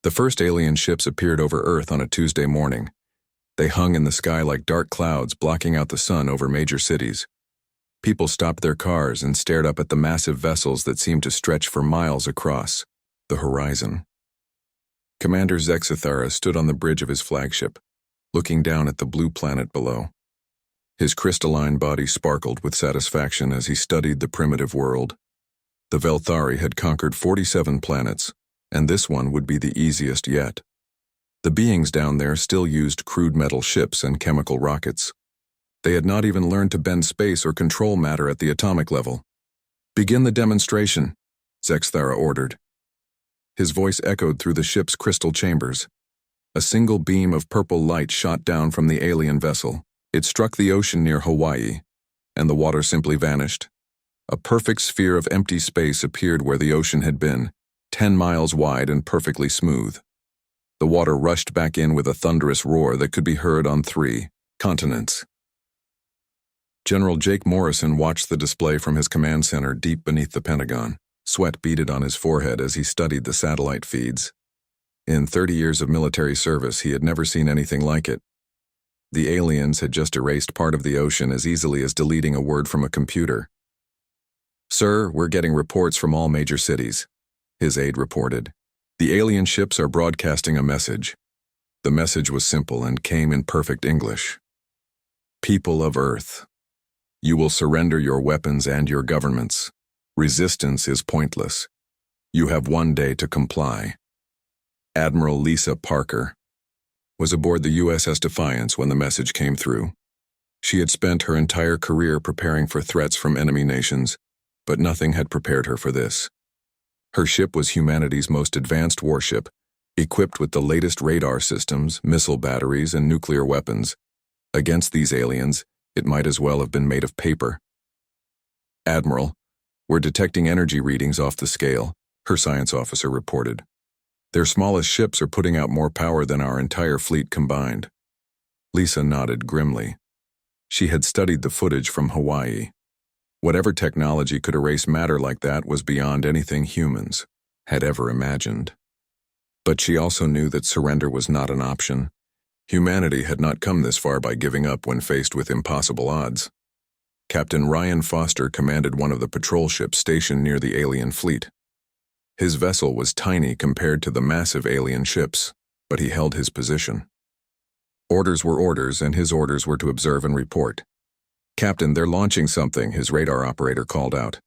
The first alien ships appeared over Earth on a Tuesday morning. They hung in the sky like dark clouds blocking out the sun over major cities. People stopped their cars and stared up at the massive vessels that seemed to stretch for miles across the horizon. Commander Zexithara stood on the bridge of his flagship, looking down at the blue planet below. His crystalline body sparkled with satisfaction as he studied the primitive world. The Velthari had conquered 47 planets, and this one would be the easiest yet. The beings down there still used crude metal ships and chemical rockets. They had not even learned to bend space or control matter at the atomic level. "Begin the demonstration," Zexithara ordered. His voice echoed through the ship's crystal chambers. A single beam of purple light shot down from the alien vessel. It struck the ocean near Hawaii, and the water simply vanished. A perfect sphere of empty space appeared where the ocean had been, 10 miles wide and perfectly smooth. The water rushed back in with a thunderous roar that could be heard on 3 continents. General Jake Morrison watched the display from his command center deep beneath the Pentagon. Sweat beaded on his forehead as he studied the satellite feeds. In 30 years of military service, he had never seen anything like it. The aliens had just erased part of the ocean as easily as deleting a word from a computer. "Sir, we're getting reports from all major cities," his aide reported. "The alien ships are broadcasting a message." The message was simple and came in perfect English. "People of Earth, you will surrender your weapons and your governments. Resistance is pointless. You have 1 day to comply." Admiral Lisa Parker was aboard the USS Defiance when the message came through. She had spent her entire career preparing for threats from enemy nations, but nothing had prepared her for this. Her ship was humanity's most advanced warship, equipped with the latest radar systems, missile batteries, and nuclear weapons. Against these aliens, it might as well have been made of paper. "Admiral, we're detecting energy readings off the scale," her science officer reported. "Their smallest ships are putting out more power than our entire fleet combined." Lisa nodded grimly. She had studied the footage from Hawaii. Whatever technology could erase matter like that was beyond anything humans had ever imagined. But she also knew that surrender was not an option. Humanity had not come this far by giving up when faced with impossible odds. Captain Ryan Foster commanded one of the patrol ships stationed near the alien fleet. His vessel was tiny compared to the massive alien ships, but he held his position. Orders were orders, and his orders were to observe and report. "Captain, they're launching something," his radar operator called out.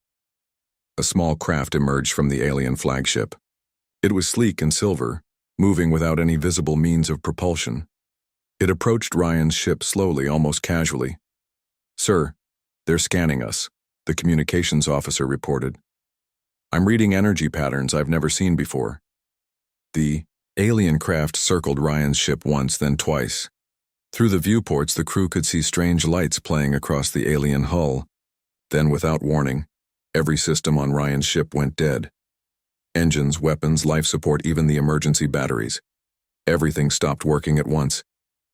A small craft emerged from the alien flagship. It was sleek and silver, moving without any visible means of propulsion. It approached Ryan's ship slowly, almost casually. "Sir, they're scanning us," the communications officer reported. "I'm reading energy patterns I've never seen before." The alien craft circled Ryan's ship once, then twice. Through the viewports, the crew could see strange lights playing across the alien hull. Then, without warning, every system on Ryan's ship went dead. Engines, weapons, life support, even the emergency batteries. Everything stopped working at once.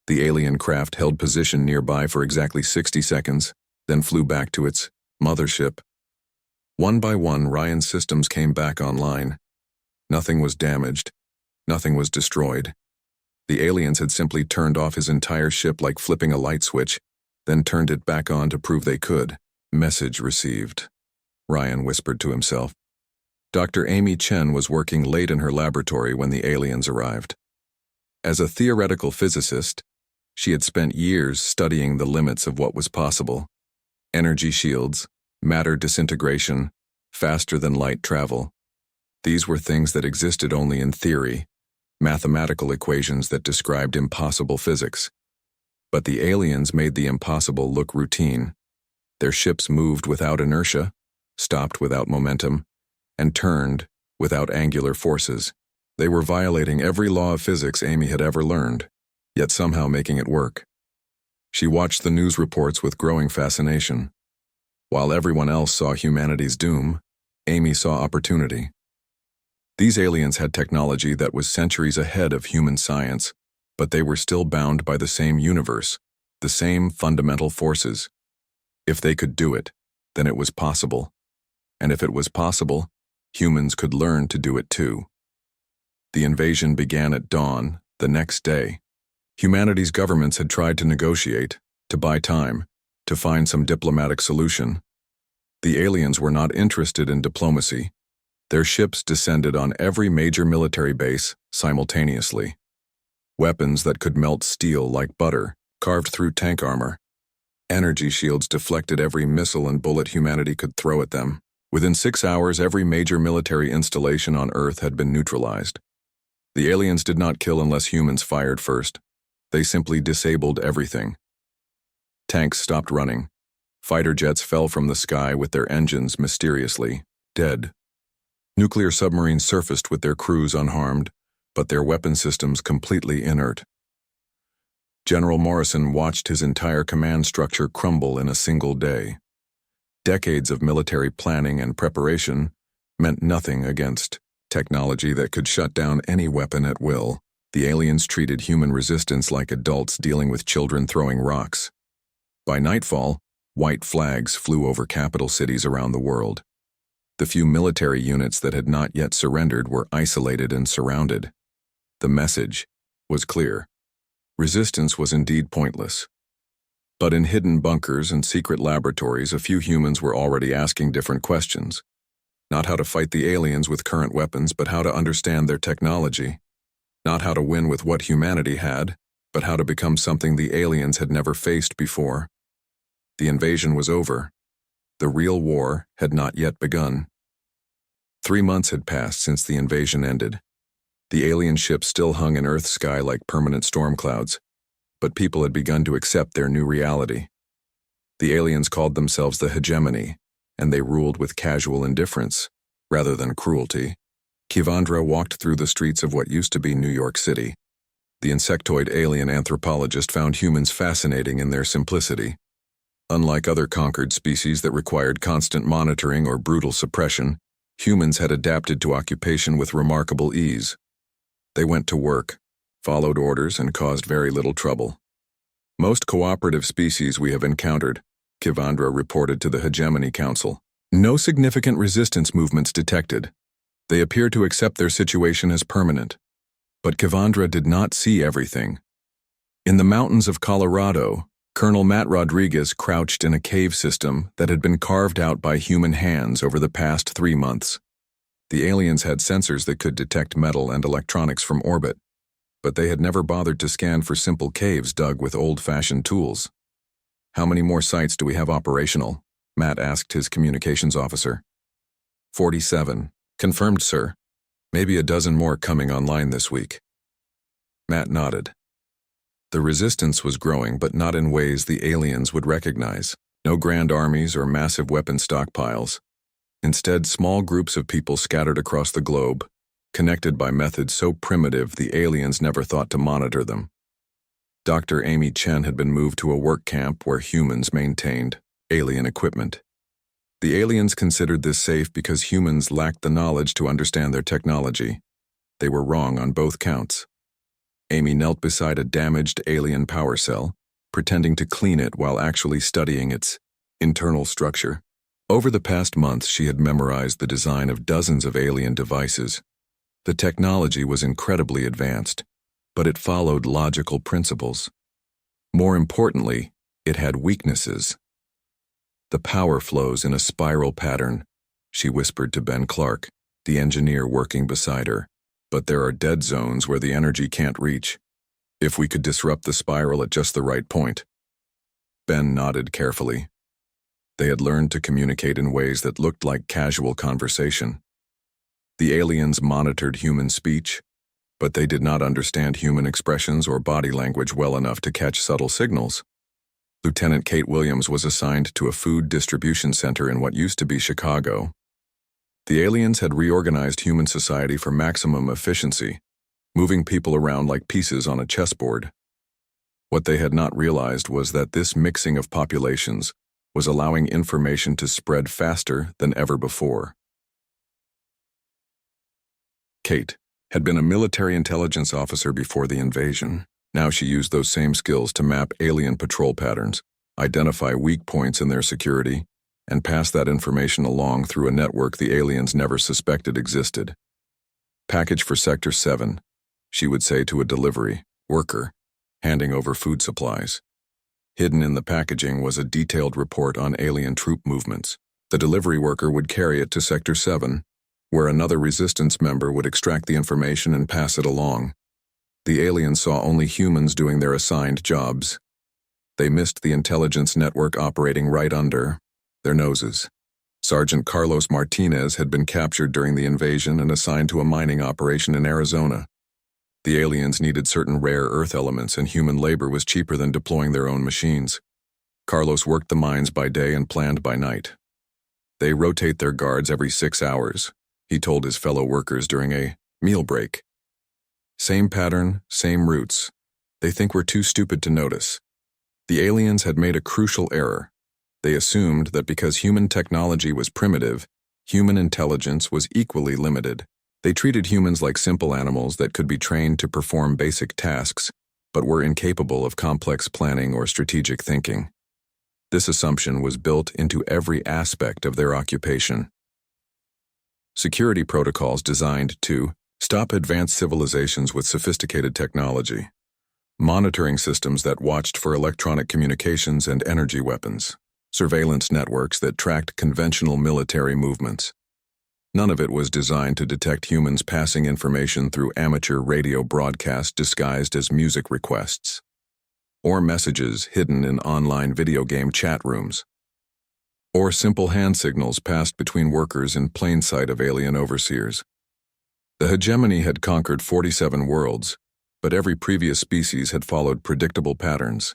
The alien craft held position nearby for exactly 60 seconds, then flew back to its mothership. One by one, Ryan's systems came back online. Nothing was damaged. Nothing was destroyed. The aliens had simply turned off his entire ship like flipping a light switch, then turned it back on to prove they could. "Message received," Ryan whispered to himself. Dr. Amy Chen was working late in her laboratory when the aliens arrived. As a theoretical physicist, she had spent years studying the limits of what was possible. Energy shields, matter disintegration, faster-than-light travel. These were things that existed only in theory, mathematical equations that described impossible physics. But the aliens made the impossible look routine. Their ships moved without inertia, stopped without momentum, and turned without angular forces. They were violating every law of physics Amy had ever learned, yet somehow making it work. She watched the news reports with growing fascination. While everyone else saw humanity's doom, Amy saw opportunity. These aliens had technology that was centuries ahead of human science, but they were still bound by the same universe, the same fundamental forces. If they could do it, then it was possible. And if it was possible, humans could learn to do it too. The invasion began at dawn, the next day. Humanity's governments had tried to negotiate, to buy time, to find some diplomatic solution. The aliens were not interested in diplomacy. Their ships descended on every major military base simultaneously. Weapons that could melt steel like butter carved through tank armor. Energy shields deflected every missile and bullet humanity could throw at them. Within 6 hours, every major military installation on Earth had been neutralized. The aliens did not kill unless humans fired first. They simply disabled everything. Tanks stopped running. Fighter jets fell from the sky with their engines mysteriously dead. Nuclear submarines surfaced with their crews unharmed, but their weapon systems completely inert. General Morrison watched his entire command structure crumble in a single day. Decades of military planning and preparation meant nothing against technology that could shut down any weapon at will. The aliens treated human resistance like adults dealing with children throwing rocks. By nightfall, white flags flew over capital cities around the world. The few military units that had not yet surrendered were isolated and surrounded. The message was clear. Resistance was indeed pointless. But in hidden bunkers and secret laboratories, a few humans were already asking different questions. Not how to fight the aliens with current weapons, but how to understand their technology. Not how to win with what humanity had, but how to become something the aliens had never faced before. The invasion was over. The real war had not yet begun. 3 months had passed since the invasion ended. The alien ships still hung in Earth's sky like permanent storm clouds, but people had begun to accept their new reality. The aliens called themselves the hegemony, and they ruled with casual indifference, rather than cruelty. Kivandra walked through the streets of what used to be New York City. The insectoid alien anthropologist found humans fascinating in their simplicity. Unlike other conquered species that required constant monitoring or brutal suppression, humans had adapted to occupation with remarkable ease. They went to work, followed orders, and caused very little trouble. Most cooperative species we have encountered, Kivandra reported to the Hegemony Council. No significant resistance movements detected. They appear to accept their situation as permanent. But Kivandra did not see everything. In the mountains of Colorado, Colonel Matt Rodriguez crouched in a cave system that had been carved out by human hands over the past 3 months. The aliens had sensors that could detect metal and electronics from orbit, but they had never bothered to scan for simple caves dug with old-fashioned tools. "How many more sites do we have operational?" Matt asked his communications officer. 47. "Confirmed, sir. Maybe a dozen more coming online this week." Matt nodded. The resistance was growing, but not in ways the aliens would recognize. No grand armies or massive weapon stockpiles. Instead, small groups of people scattered across the globe, connected by methods so primitive the aliens never thought to monitor them. Dr. Amy Chen had been moved to a work camp where humans maintained alien equipment. The aliens considered this safe because humans lacked the knowledge to understand their technology. They were wrong on both counts. Amy knelt beside a damaged alien power cell, pretending to clean it while actually studying its internal structure. Over the past month, she had memorized the design of dozens of alien devices. The technology was incredibly advanced, but it followed logical principles. More importantly, it had weaknesses. "The power flows in a spiral pattern," she whispered to Ben Clark, the engineer working beside her. "But there are dead zones where the energy can't reach. If we could disrupt the spiral at just the right point." Ben nodded carefully. They had learned to communicate in ways that looked like casual conversation. The aliens monitored human speech, but they did not understand human expressions or body language well enough to catch subtle signals. Lieutenant Kate Williams was assigned to a food distribution center in what used to be Chicago. The aliens had reorganized human society for maximum efficiency, moving people around like pieces on a chessboard. What they had not realized was that this mixing of populations was allowing information to spread faster than ever before. Kate had been a military intelligence officer before the invasion. Now she used those same skills to map alien patrol patterns, identify weak points in their security, and pass that information along through a network the aliens never suspected existed. "Package for Sector 7, she would say to a delivery worker, handing over food supplies. Hidden in the packaging was a detailed report on alien troop movements. The delivery worker would carry it to Sector 7, where another resistance member would extract the information and pass it along. The aliens saw only humans doing their assigned jobs. They missed the intelligence network operating right under their noses. Sergeant Carlos Martinez had been captured during the invasion and assigned to a mining operation in Arizona. The aliens needed certain rare earth elements, and human labor was cheaper than deploying their own machines. Carlos worked the mines by day and planned by night. They rotate their guards every 6 hours, he told his fellow workers during a meal break. Same pattern, same routes. They think we're too stupid to notice. The aliens had made a crucial error. They assumed that because human technology was primitive, human intelligence was equally limited. They treated humans like simple animals that could be trained to perform basic tasks, but were incapable of complex planning or strategic thinking. This assumption was built into every aspect of their occupation. Security protocols designed to stop advanced civilizations with sophisticated technology. Monitoring systems that watched for electronic communications and energy weapons. Surveillance networks that tracked conventional military movements. None of it was designed to detect humans passing information through amateur radio broadcasts disguised as music requests, or messages hidden in online video game chat rooms, or simple hand signals passed between workers in plain sight of alien overseers. The hegemony had conquered 47 worlds, but every previous species had followed predictable patterns.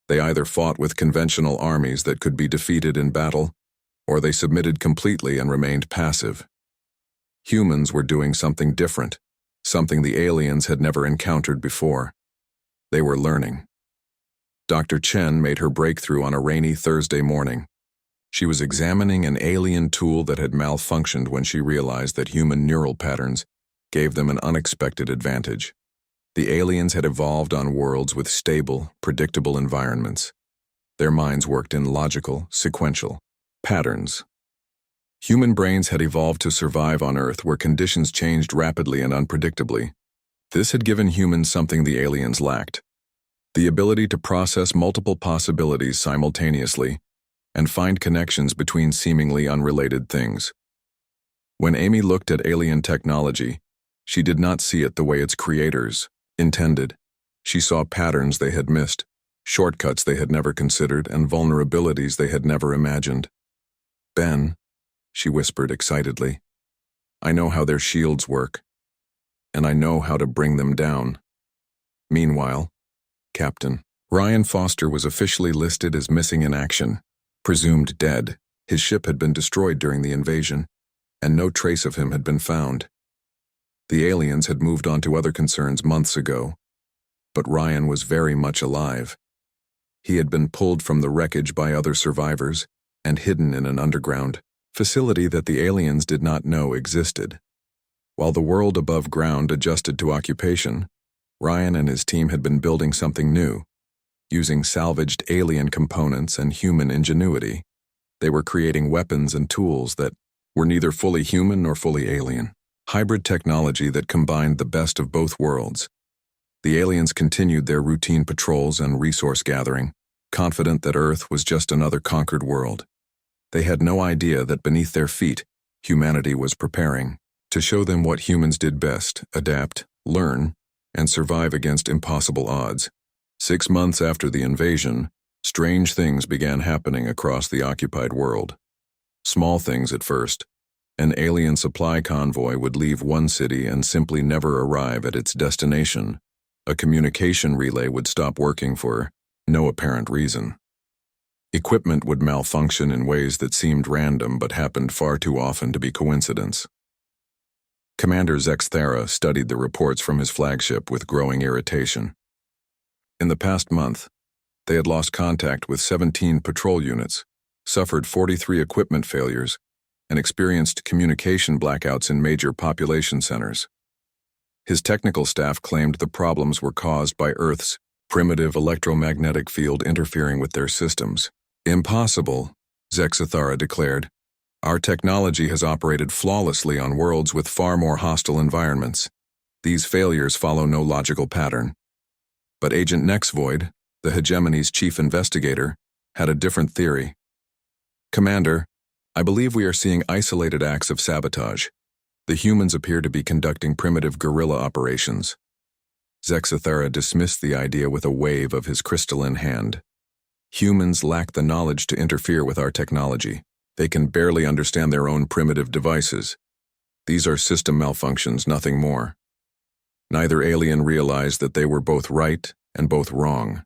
They either fought with conventional armies that could be defeated in battle, or they submitted completely and remained passive. Humans were doing something different, something the aliens had never encountered before. They were learning. Dr. Chen made her breakthrough on a rainy Thursday morning. She was examining an alien tool that had malfunctioned when she realized that human neural patterns gave them an unexpected advantage. The aliens had evolved on worlds with stable, predictable environments. Their minds worked in logical, sequential patterns. Human brains had evolved to survive on Earth where conditions changed rapidly and unpredictably. This had given humans something the aliens lacked: the ability to process multiple possibilities simultaneously and find connections between seemingly unrelated things. When Amy looked at alien technology, she did not see it the way its creators intended. She saw patterns they had missed, shortcuts they had never considered, and vulnerabilities they had never imagined. "Ben," she whispered excitedly, "I know how their shields work, and I know how to bring them down." Meanwhile, Captain Ryan Foster was officially listed as missing in action, presumed dead. His ship had been destroyed during the invasion, and no trace of him had been found. The aliens had moved on to other concerns months ago, but Ryan was very much alive. He had been pulled from the wreckage by other survivors and hidden in an underground facility that the aliens did not know existed. While the world above ground adjusted to occupation, Ryan and his team had been building something new. Using salvaged alien components and human ingenuity, they were creating weapons and tools that were neither fully human nor fully alien. Hybrid technology that combined the best of both worlds. The aliens continued their routine patrols and resource gathering, confident that Earth was just another conquered world. They had no idea that beneath their feet, humanity was preparing to show them what humans did best: adapt, learn, and survive against impossible odds. 6 months after the invasion, strange things began happening across the occupied world. Small things at first. An alien supply convoy would leave one city and simply never arrive at its destination. A communication relay would stop working for no apparent reason. Equipment would malfunction in ways that seemed random but happened far too often to be coincidence. Commander Zex Thera studied the reports from his flagship with growing irritation. In the past month, they had lost contact with 17 patrol units, suffered 43 equipment failures, and experienced communication blackouts in major population centers. His technical staff claimed the problems were caused by Earth's primitive electromagnetic field interfering with their systems. "Impossible," Zexathara declared. Our technology has operated flawlessly on worlds with far more hostile environments. These failures follow no logical pattern. But Agent Nexvoid, the hegemony's chief investigator, had a different theory. Commander, I believe we are seeing isolated acts of sabotage. The humans appear to be conducting primitive guerrilla operations. Zexathera dismissed the idea with a wave of his crystalline hand. Humans lack the knowledge to interfere with our technology. They can barely understand their own primitive devices. These are system malfunctions, nothing more. Neither alien realized that they were both right and both wrong.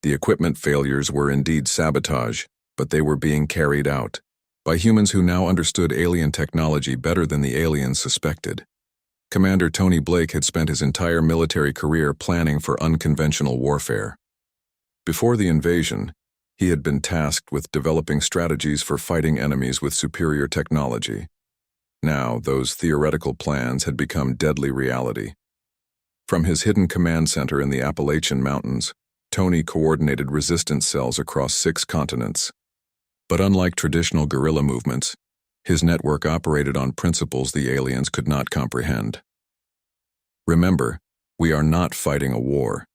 The equipment failures were indeed sabotage, but they were being carried out by humans who now understood alien technology better than the aliens suspected. Commander Tony Blake had spent his entire military career planning for unconventional warfare. Before the invasion, he had been tasked with developing strategies for fighting enemies with superior technology. Now, those theoretical plans had become deadly reality. From his hidden command center in the Appalachian Mountains, Tony coordinated resistance cells across 6 continents. But unlike traditional guerrilla movements, his network operated on principles the aliens could not comprehend. Remember, we are not fighting a war,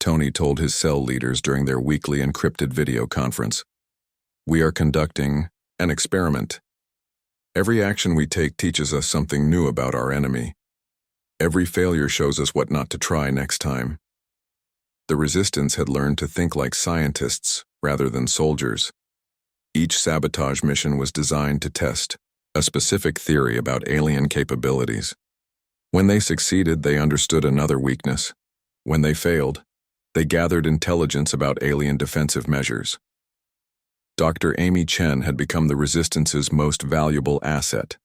Tony told his cell leaders during their weekly encrypted video conference. We are conducting an experiment. Every action we take teaches us something new about our enemy. Every failure shows us what not to try next time. The resistance had learned to think like scientists rather than soldiers. Each sabotage mission was designed to test a specific theory about alien capabilities. When they succeeded, they understood another weakness. When they failed, they gathered intelligence about alien defensive measures. Dr. Amy Chen had become the Resistance's most valuable asset.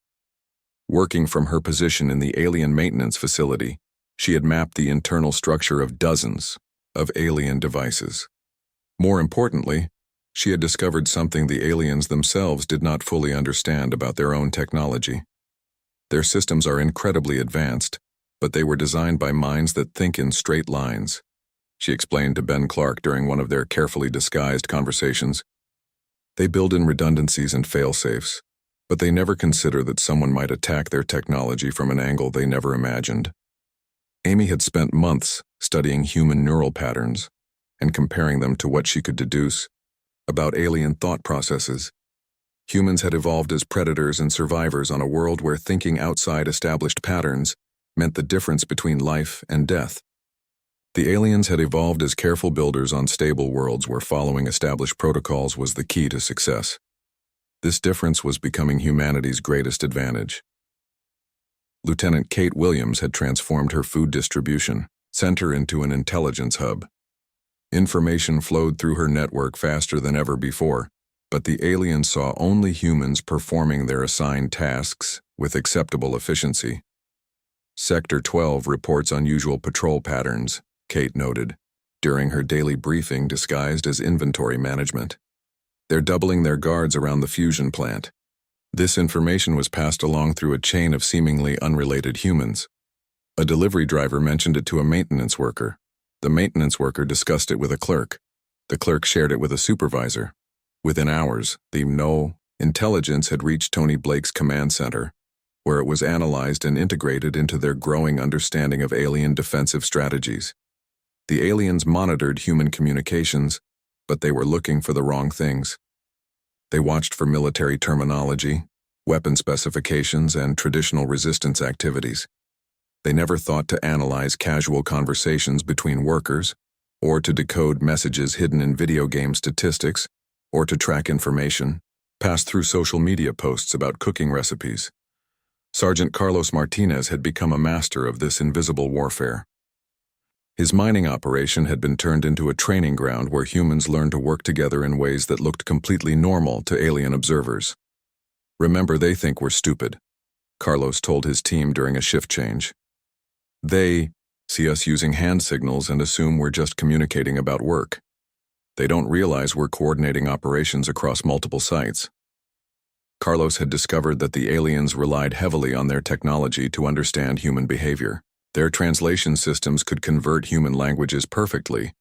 Working from her position in the alien maintenance facility, she had mapped the internal structure of dozens of alien devices. More importantly, she had discovered something the aliens themselves did not fully understand about their own technology. Their systems are incredibly advanced, but they were designed by minds that think in straight lines, she explained to Ben Clark during one of their carefully disguised conversations. They build in redundancies and fail-safes, but they never consider that someone might attack their technology from an angle they never imagined. Amy had spent months studying human neural patterns and comparing them to what she could deduce about alien thought processes. Humans had evolved as predators and survivors on a world where thinking outside established patterns meant the difference between life and death. The aliens had evolved as careful builders on stable worlds where following established protocols was the key to success. This difference was becoming humanity's greatest advantage. Lieutenant Kate Williams had transformed her food distribution center into an intelligence hub. Information flowed through her network faster than ever before, but the aliens saw only humans performing their assigned tasks with acceptable efficiency. Sector 12 reports unusual patrol patterns, Kate noted, during her daily briefing disguised as inventory management. They're doubling their guards around the fusion plant. This information was passed along through a chain of seemingly unrelated humans. A delivery driver mentioned it to a maintenance worker. The maintenance worker discussed it with a clerk. The clerk shared it with a supervisor. Within hours, the intelligence had reached Tony Blake's command center, where it was analyzed and integrated into their growing understanding of alien defensive strategies. The aliens monitored human communications, but they were looking for the wrong things. They watched for military terminology, weapon specifications, and traditional resistance activities. They never thought to analyze casual conversations between workers, or to decode messages hidden in video game statistics, or to track information passed through social media posts about cooking recipes. Sergeant Carlos Martinez had become a master of this invisible warfare. His mining operation had been turned into a training ground where humans learned to work together in ways that looked completely normal to alien observers. Remember, they think we're stupid, Carlos told his team during a shift change. They see us using hand signals and assume we're just communicating about work. They don't realize we're coordinating operations across multiple sites. Carlos had discovered that the aliens relied heavily on their technology to understand human behavior. Their translation systems could convert human languages perfectly,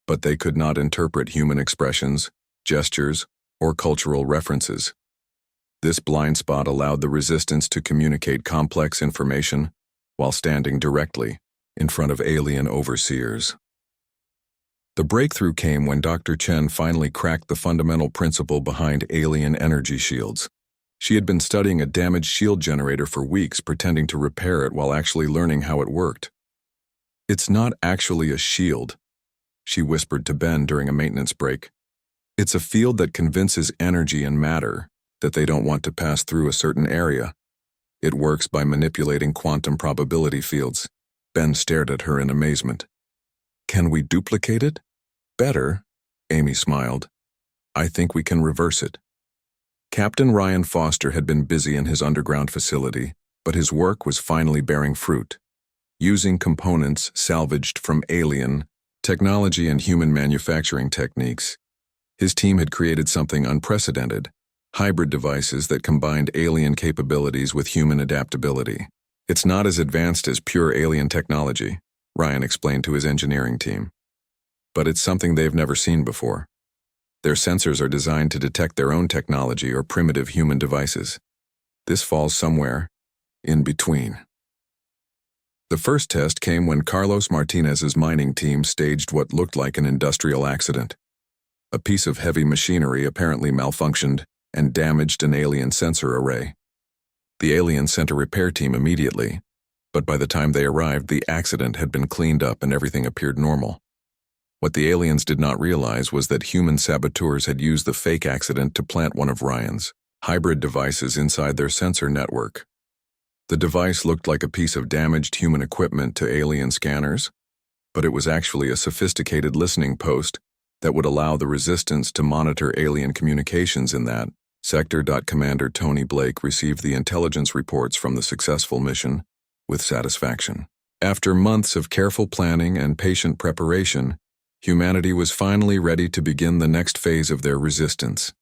but they could not interpret human expressions, gestures, or cultural references. This blind spot allowed the resistance to communicate complex information while standing directly in front of alien overseers. The breakthrough came when Dr. Chen finally cracked the fundamental principle behind alien energy shields. She had been studying a damaged shield generator for weeks, pretending to repair it while actually learning how it worked. "It's not actually a shield," she whispered to Ben during a maintenance break. "It's a field that convinces energy and matter that they don't want to pass through a certain area. It works by manipulating quantum probability fields." Ben stared at her in amazement. "Can we duplicate it?" "Better," Amy smiled. "I think we can reverse it." Captain Ryan Foster had been busy in his underground facility, but his work was finally bearing fruit. Using components salvaged from alien technology and human manufacturing techniques, his team had created something unprecedented: hybrid devices that combined alien capabilities with human adaptability. "It's not as advanced as pure alien technology," Ryan explained to his engineering team. "But it's something they've never seen before. Their sensors are designed to detect their own technology or primitive human devices. This falls somewhere in between." The first test came when Carlos Martinez's mining team staged what looked like an industrial accident. A piece of heavy machinery apparently malfunctioned and damaged an alien sensor array. The aliens sent a repair team immediately, but by the time they arrived, the accident had been cleaned up and everything appeared normal. What the aliens did not realize was that human saboteurs had used the fake accident to plant one of Ryan's hybrid devices inside their sensor network. The device looked like a piece of damaged human equipment to alien scanners, but it was actually a sophisticated listening post that would allow the resistance to monitor alien communications in that sector. Commander Tony Blake received the intelligence reports from the successful mission with satisfaction. After months of careful planning and patient preparation, humanity was finally ready to begin the next phase of their resistance.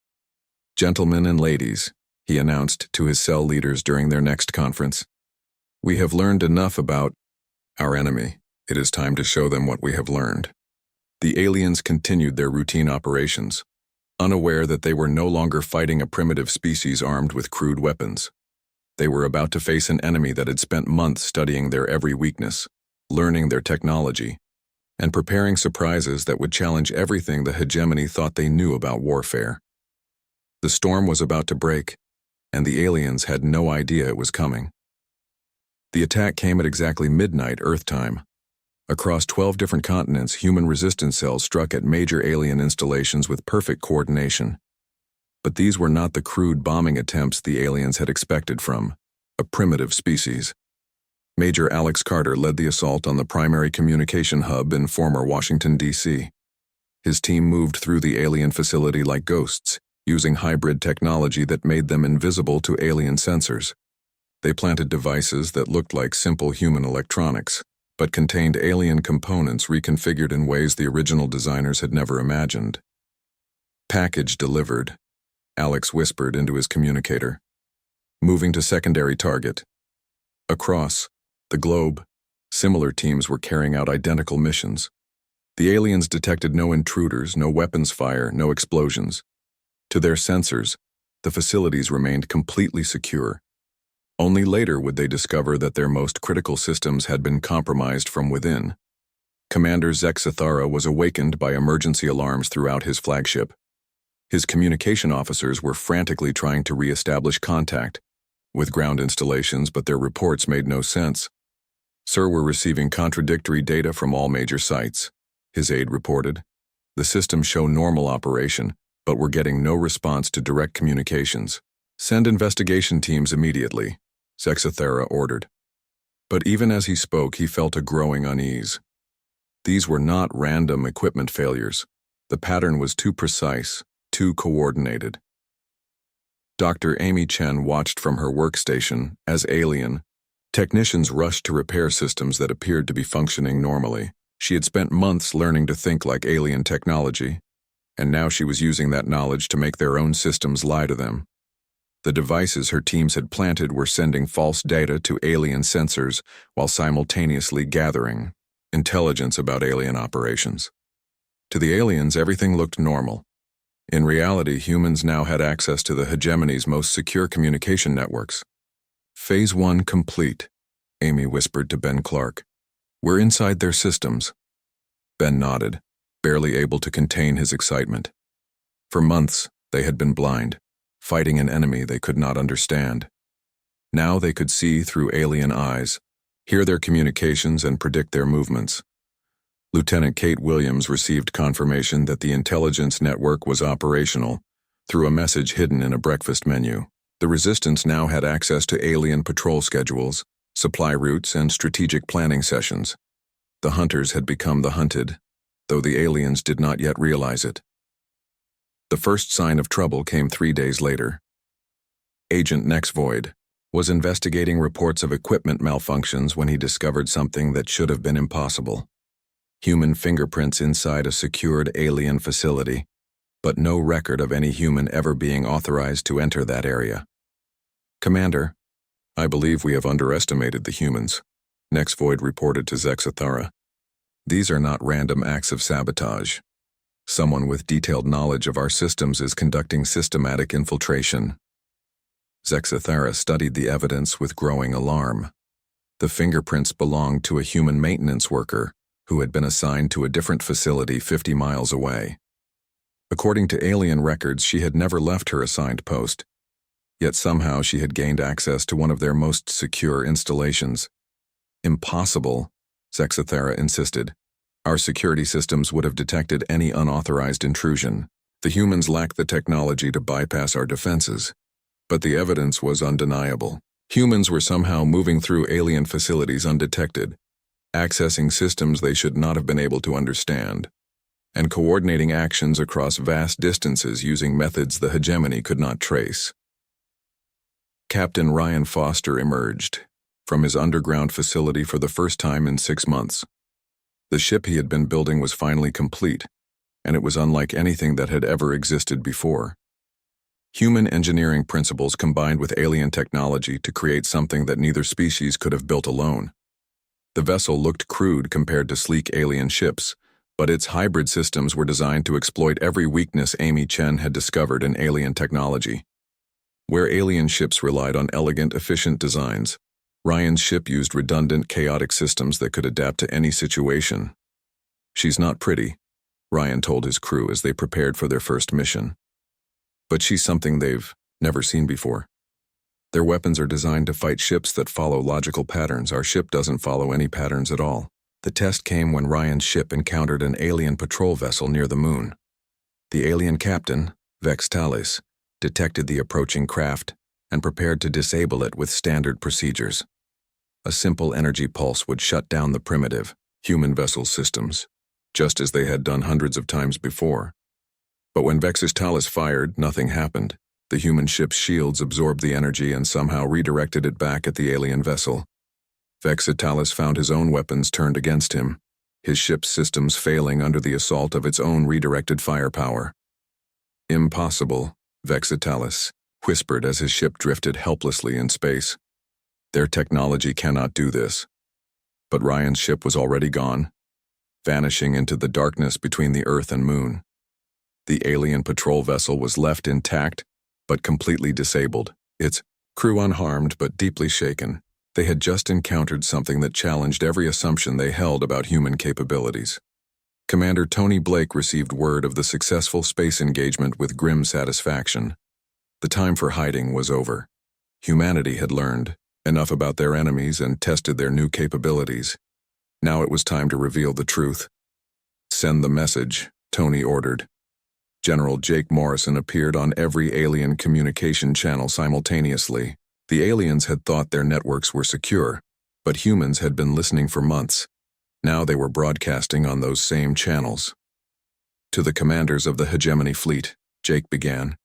"Gentlemen and ladies," he announced to his cell leaders during their next conference, "we have learned enough about our enemy. It is time to show them what we have learned." The aliens continued their routine operations, unaware that they were no longer fighting a primitive species armed with crude weapons. They were about to face an enemy that had spent months studying their every weakness, learning their technology, and preparing surprises that would challenge everything the hegemony thought they knew about warfare. The storm was about to break, and the aliens had no idea it was coming. The attack came at exactly midnight Earth time. Across 12 different continents, human resistance cells struck at major alien installations with perfect coordination. But these were not the crude bombing attempts the aliens had expected from a primitive species. Major Alex Carter led the assault on the primary communication hub in former Washington, D.C. His team moved through the alien facility like ghosts, using hybrid technology that made them invisible to alien sensors. They planted devices that looked like simple human electronics, but contained alien components reconfigured in ways the original designers had never imagined. "Package delivered," Alex whispered into his communicator. "Moving to secondary target." Across the globe, similar teams were carrying out identical missions. The aliens detected no intruders, no weapons fire, no explosions. To their sensors, the facilities remained completely secure. Only later would they discover that their most critical systems had been compromised from within. Commander Zexathara was awakened by emergency alarms throughout his flagship. His communication officers were frantically trying to re-establish contact with ground installations, but their reports made no sense. "Sir, we're receiving contradictory data from all major sites," his aide reported. "The systems show normal operation, but we're getting no response to direct communications. Send investigation teams immediately," Zexathara ordered. But even as he spoke, he felt a growing unease. These were not random equipment failures. The pattern was too precise, too coordinated. Dr. Amy Chen watched from her workstation as alien technicians rushed to repair systems that appeared to be functioning normally. She had spent months learning to think like alien technology, and now she was using that knowledge to make their own systems lie to them. The devices her teams had planted were sending false data to alien sensors while simultaneously gathering intelligence about alien operations. To the aliens, everything looked normal. In reality, humans now had access to the hegemony's most secure communication networks. Phase 1 complete, Amy whispered to Ben Clark. We're inside their systems. Ben nodded, barely able to contain his excitement. For months, they had been blind, fighting an enemy they could not understand. Now they could see through alien eyes, hear their communications and predict their movements. Lieutenant Kate Williams received confirmation that the intelligence network was operational through a message hidden in a breakfast menu. The Resistance now had access to alien patrol schedules, supply routes, and strategic planning sessions. The hunters had become the hunted, though the aliens did not yet realize it. The first sign of trouble came 3 days later. Agent Nexvoid was investigating reports of equipment malfunctions when he discovered something that should have been impossible. Human fingerprints inside a secured alien facility, but no record of any human ever being authorized to enter that area. Commander, I believe we have underestimated the humans, Nexvoid reported to Zexathara. These are not random acts of sabotage. Someone with detailed knowledge of our systems is conducting systematic infiltration. Zexathara studied the evidence with growing alarm. The fingerprints belonged to a human maintenance worker who had been assigned to a different facility 50 miles away. According to alien records, she had never left her assigned post, yet somehow she had gained access to one of their most secure installations. Impossible, Zexathara insisted. Our security systems would have detected any unauthorized intrusion. The humans lacked the technology to bypass our defenses. But the evidence was undeniable. Humans were somehow moving through alien facilities undetected, accessing systems they should not have been able to understand, and coordinating actions across vast distances using methods the hegemony could not trace. Captain Ryan Foster emerged from his underground facility for the first time in 6 months. The ship he had been building was finally complete, and it was unlike anything that had ever existed before. Human engineering principles combined with alien technology to create something that neither species could have built alone. The vessel looked crude compared to sleek alien ships, but its hybrid systems were designed to exploit every weakness Amy Chen had discovered in alien technology. Where alien ships relied on elegant, efficient designs, Ryan's ship used redundant, chaotic systems that could adapt to any situation. She's not pretty, Ryan told his crew as they prepared for their first mission. But she's something they've never seen before. Their weapons are designed to fight ships that follow logical patterns. Our ship doesn't follow any patterns at all. The test came when Ryan's ship encountered an alien patrol vessel near the moon. The alien captain, Vex Talis, detected the approaching craft and prepared to disable it with standard procedures. A simple energy pulse would shut down the primitive, human vessel systems, just as they had done hundreds of times before. But when Vex's Talis fired, nothing happened. The human ship's shields absorbed the energy and somehow redirected it back at the alien vessel. Vexitalis found his own weapons turned against him, his ship's systems failing under the assault of its own redirected firepower. Impossible, Vexitalis whispered as his ship drifted helplessly in space. Their technology cannot do this. But Ryan's ship was already gone, vanishing into the darkness between the Earth and Moon. The alien patrol vessel was left intact, but completely disabled, its crew unharmed but deeply shaken. They had just encountered something that challenged every assumption they held about human capabilities. Commander Tony Blake received word of the successful space engagement with grim satisfaction. The time for hiding was over. Humanity had learned enough about their enemies and tested their new capabilities. Now it was time to reveal the truth. Send the message, Tony ordered. General Jake Morrison appeared on every alien communication channel simultaneously. The aliens had thought their networks were secure, but humans had been listening for months. Now they were broadcasting on those same channels. To the commanders of the hegemony fleet, Jake began.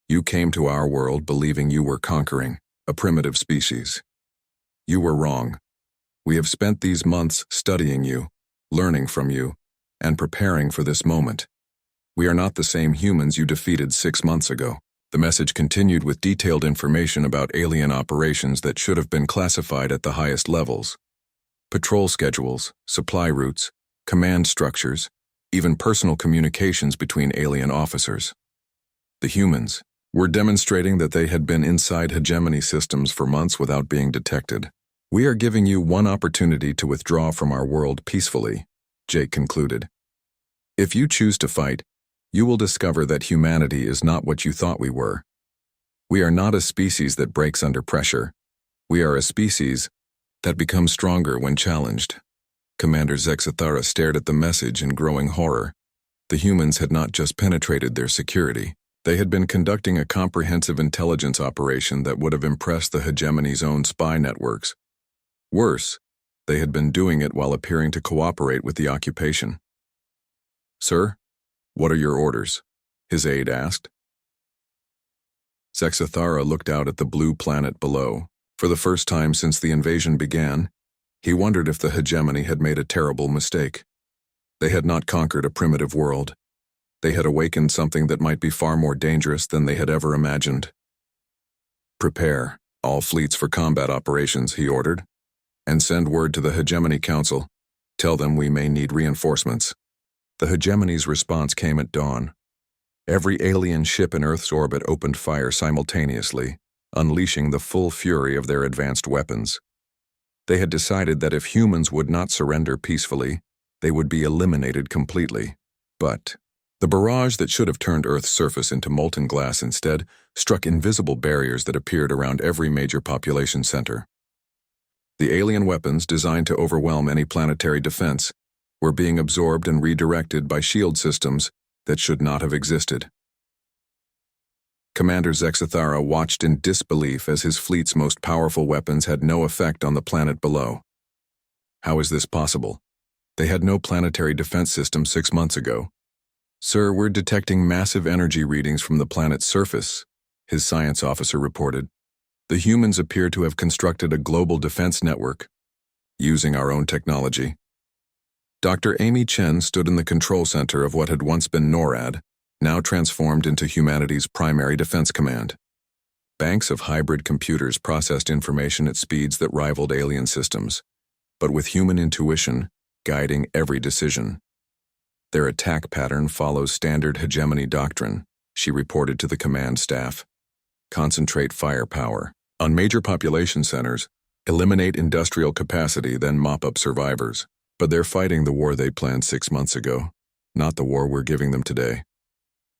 You came to our world believing you were conquering a primitive species. You were wrong. We have spent these months studying you, learning from you, and preparing for this moment. We are not the same humans you defeated 6 months ago. The message continued with detailed information about alien operations that should have been classified at the highest levels. Patrol schedules, supply routes, command structures, even personal communications between alien officers. The humans were demonstrating that they had been inside hegemony systems for months without being detected. "We are giving you one opportunity to withdraw from our world peacefully," Jake concluded. "If you choose to fight, you will discover that humanity is not what you thought we were. We are not a species that breaks under pressure. We are a species that becomes stronger when challenged." Commander Zexathara stared at the message in growing horror. The humans had not just penetrated their security. They had been conducting a comprehensive intelligence operation that would have impressed the hegemony's own spy networks. Worse, they had been doing it while appearing to cooperate with the occupation. "Sir, what are your orders?" his aide asked. Zexathara looked out at the blue planet below. For the first time since the invasion began, he wondered if the hegemony had made a terrible mistake. They had not conquered a primitive world. They had awakened something that might be far more dangerous than they had ever imagined. "Prepare all fleets for combat operations," he ordered, "and send word to the Hegemony Council. Tell them we may need reinforcements." The hegemony's response came at dawn. Every alien ship in Earth's orbit opened fire simultaneously, unleashing the full fury of their advanced weapons. They had decided that if humans would not surrender peacefully, they would be eliminated completely. But the barrage that should have turned Earth's surface into molten glass instead struck invisible barriers that appeared around every major population center. The alien weapons, designed to overwhelm any planetary defense, were being absorbed and redirected by shield systems that should not have existed. Commander Zexathara watched in disbelief as his fleet's most powerful weapons had no effect on the planet below. How is this possible? They had no planetary defense system 6 months ago. "Sir, we're detecting massive energy readings from the planet's surface," his science officer reported. "The humans appear to have constructed a global defense network, using our own technology." Dr. Amy Chen stood in the control center of what had once been NORAD, now transformed into humanity's primary defense command. Banks of hybrid computers processed information at speeds that rivaled alien systems, but with human intuition guiding every decision. "Their attack pattern follows standard hegemony doctrine," she reported to the command staff. "Concentrate firepower on major population centers, eliminate industrial capacity, then mop up survivors. But they're fighting the war they planned 6 months ago, not the war we're giving them today."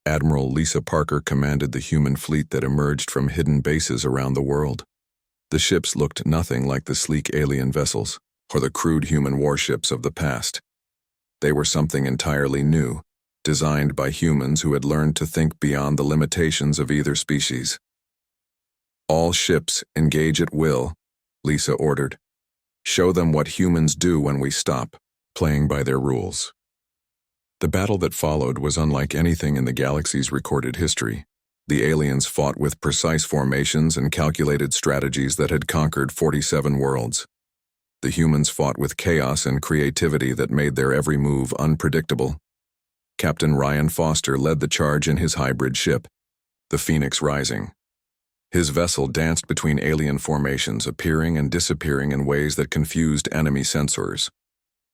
Admiral Lisa Parker commanded the human fleet that emerged from hidden bases around the world. The ships looked nothing like the sleek alien vessels or the crude human warships of the past. They were something entirely new, designed by humans who had learned to think beyond the limitations of either species. "All ships engage at will," Lisa ordered. "Show them what humans do when we stop playing by their rules." The battle that followed was unlike anything in the galaxy's recorded history. The aliens fought with precise formations and calculated strategies that had conquered 47 worlds. The humans fought with chaos and creativity that made their every move unpredictable. Captain Ryan Foster led the charge in his hybrid ship, the Phoenix Rising. His vessel danced between alien formations, appearing and disappearing in ways that confused enemy sensors.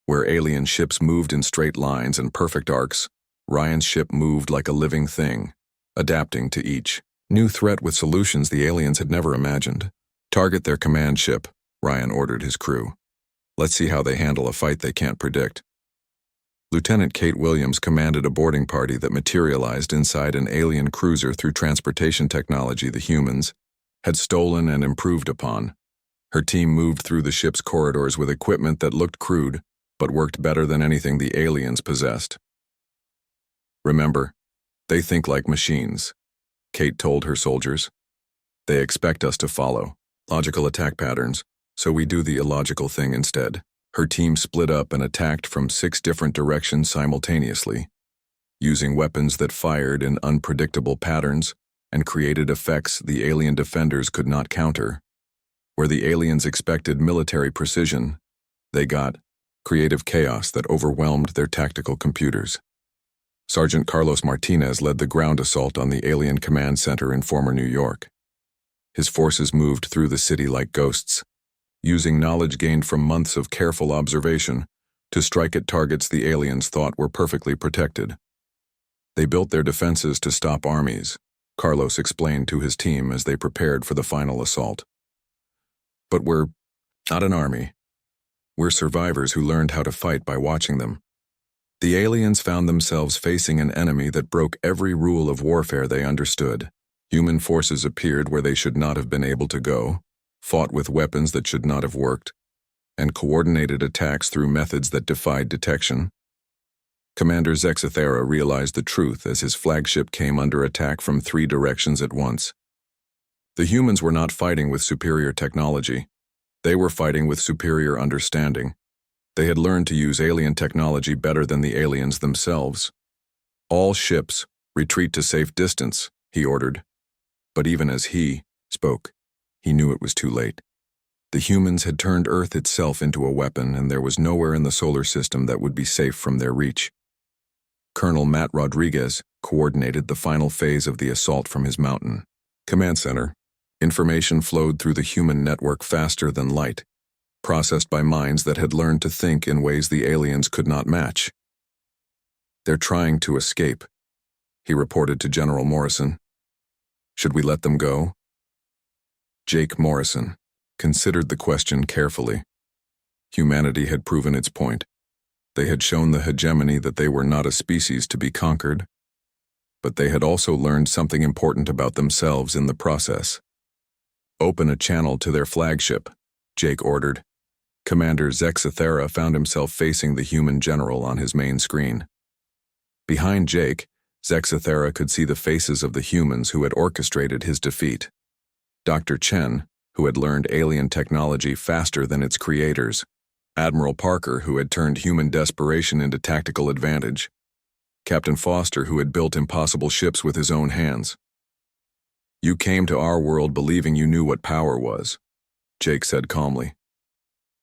Where alien ships moved in straight lines and perfect arcs, Ryan's ship moved like a living thing, adapting to each new threat with solutions the aliens had never imagined. "Target their command ship," Ryan ordered his crew. "Let's see how they handle a fight they can't predict." Lieutenant Kate Williams commanded a boarding party that materialized inside an alien cruiser through transportation technology the humans had stolen and improved upon. Her team moved through the ship's corridors with equipment that looked crude, but worked better than anything the aliens possessed. "Remember, they think like machines," Kate told her soldiers. "They expect us to follow logical attack patterns, so we do the illogical thing instead." Her team split up and attacked from 6 different directions simultaneously, using weapons that fired in unpredictable patterns and created effects the alien defenders could not counter. Where the aliens expected military precision, they got creative chaos that overwhelmed their tactical computers. Sergeant Carlos Martinez led the ground assault on the alien command center in former New York. His forces moved through the city like ghosts, using knowledge gained from months of careful observation to strike at targets the aliens thought were perfectly protected. They built their defenses to stop armies, Carlos explained to his team as they prepared for the final assault. But we're not an army. We're survivors who learned how to fight by watching them. The aliens found themselves facing an enemy that broke every rule of warfare they understood. Human forces appeared where they should not have been able to go, fought with weapons that should not have worked, and coordinated attacks through methods that defied detection. Commander Zexathera realized the truth as his flagship came under attack from 3 directions at once. The humans were not fighting with superior technology. They were fighting with superior understanding. They had learned to use alien technology better than the aliens themselves. "All ships, retreat to safe distance," he ordered. But even as he spoke, he knew it was too late. The humans had turned Earth itself into a weapon, and there was nowhere in the solar system that would be safe from their reach. Colonel Matt Rodriguez coordinated the final phase of the assault from his mountain command center. Information flowed through the human network faster than light, processed by minds that had learned to think in ways the aliens could not match. "They're trying to escape," he reported to General Morrison. "Should we let them go?" Jake Morrison considered the question carefully. Humanity had proven its point. They had shown the hegemony that they were not a species to be conquered, but they had also learned something important about themselves in the process. "Open a channel to their flagship," Jake ordered. Commander Zexathera found himself facing the human general on his main screen. Behind Jake, Zexathera could see the faces of the humans who had orchestrated his defeat. Dr. Chen, who had learned alien technology faster than its creators. Admiral Parker, who had turned human desperation into tactical advantage. Captain Foster, who had built impossible ships with his own hands. "You came to our world believing you knew what power was," Jake said calmly.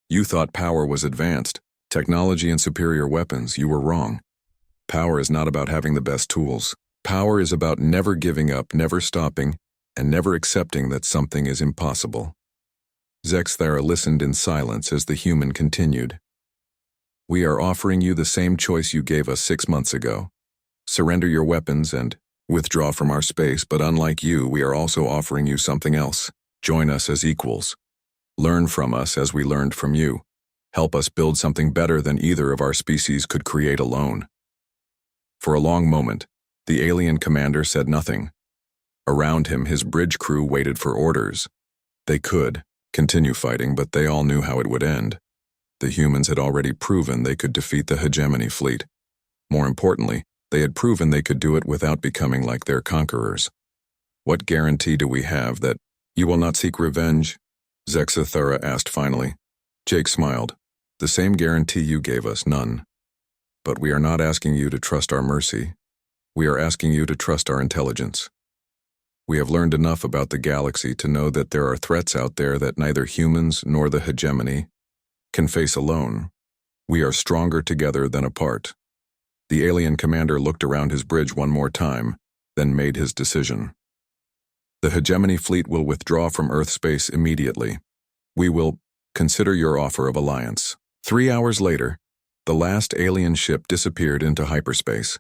"You thought power was advanced, technology and superior weapons. You were wrong. Power is not about having the best tools. Power is about never giving up, never stopping, and never accepting that something is impossible." Zexathera listened in silence as the human continued. "We are offering you the same choice you gave us 6 months ago. Surrender your weapons and withdraw from our space, but unlike you, we are also offering you something else. Join us as equals. Learn from us as we learned from you. Help us build something better than either of our species could create alone." For a long moment, the alien commander said nothing. Around him, his bridge crew waited for orders. They could continue fighting, but they all knew how it would end. The humans had already proven they could defeat the hegemony fleet. More importantly, they had proven they could do it without becoming like their conquerors. "What guarantee do we have that you will not seek revenge?" Zexathera asked finally. Jake smiled. "The same guarantee you gave us, none. But we are not asking you to trust our mercy. We are asking you to trust our intelligence. We have learned enough about the galaxy to know that there are threats out there that neither humans nor the hegemony can face alone. We are stronger together than apart." The alien commander looked around his bridge one more time, then made his decision. "The hegemony fleet will withdraw from Earth space immediately. We will consider your offer of alliance." 3 hours later, the last alien ship disappeared into hyperspace,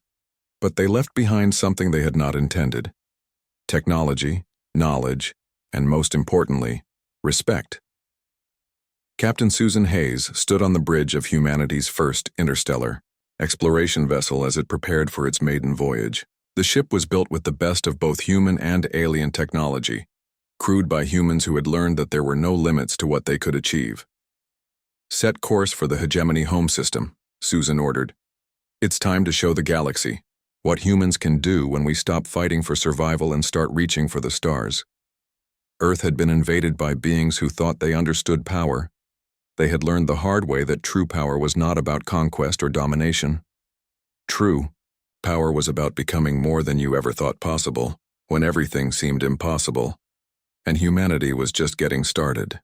but they left behind something they had not intended. Technology, knowledge, and most importantly, respect. Captain Susan Hayes stood on the bridge of humanity's first interstellar exploration vessel as it prepared for its maiden voyage. The ship was built with the best of both human and alien technology, crewed by humans who had learned that there were no limits to what they could achieve. "Set course for the hegemony home system," Susan ordered. "It's time to show the galaxy what humans can do when we stop fighting for survival and start reaching for the stars." Earth had been invaded by beings who thought they understood power. They had learned the hard way that true power was not about conquest or domination. True power was about becoming more than you ever thought possible, when everything seemed impossible, and humanity was just getting started.